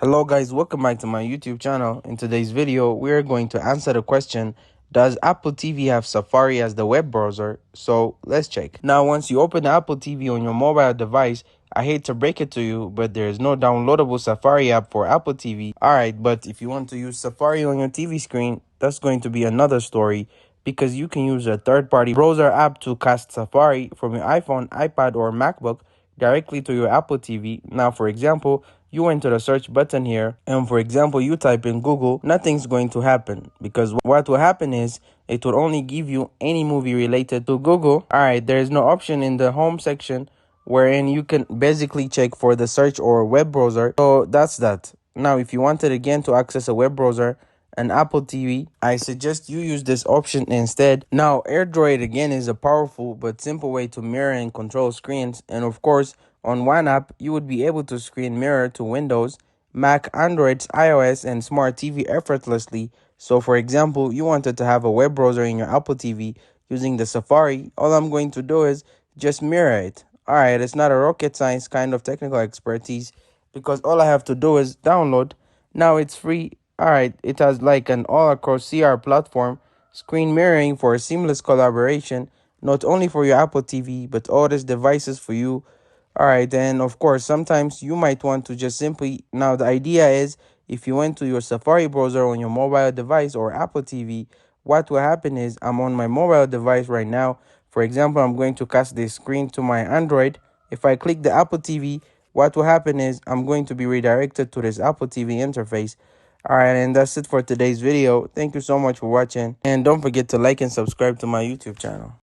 Hello guys, welcome back to my YouTube channel. In today's video, we are going to answer the question, does Apple TV have Safari as the web browser? So let's check. Now, once you open Apple TV on your mobile device, I hate to break it to you, but there is no downloadable Safari app for Apple TV. Alright, but if you want to use Safari on your TV screen, that's going to be another story, because you can use a third-party browser app to cast Safari from your iPhone, iPad, or MacBook directly to your Apple TV. Now, for example, you enter the search button here, and for example, you type in Google, nothing's going to happen, because what will happen is it will only give you any movie related to Google. Alright, there is no option in the home section wherein you can basically check for the search or web browser. So that's that. Now, if you wanted again to access a web browser and Apple TV, I suggest you use this option instead. Now, AirDroid again is a powerful but simple way to mirror and control screens, and of course, on one app, you would be able to screen mirror to Windows, Mac, Androids, iOS, and Smart TV effortlessly. So for example, you wanted to have a web browser in your Apple TV using the Safari, all I'm going to do is just mirror it. Alright, it's not a rocket science kind of technical expertise, because all I have to do is download. Now it's free. Alright, it has like an all across CR platform, screen mirroring for a seamless collaboration, not only for your Apple TV, but all these devices for you. Alright, and of course, sometimes you might want to just simply, now the idea is, if you went to your Safari browser on your mobile device or Apple TV, what will happen is, I'm on my mobile device right now. For example, I'm going to cast this screen to my Android. If I click the Apple TV, what will happen is I'm going to be redirected to this Apple TV interface. Alright, and that's it for today's video. Thank you so much for watching, and don't forget to like and subscribe to my YouTube channel.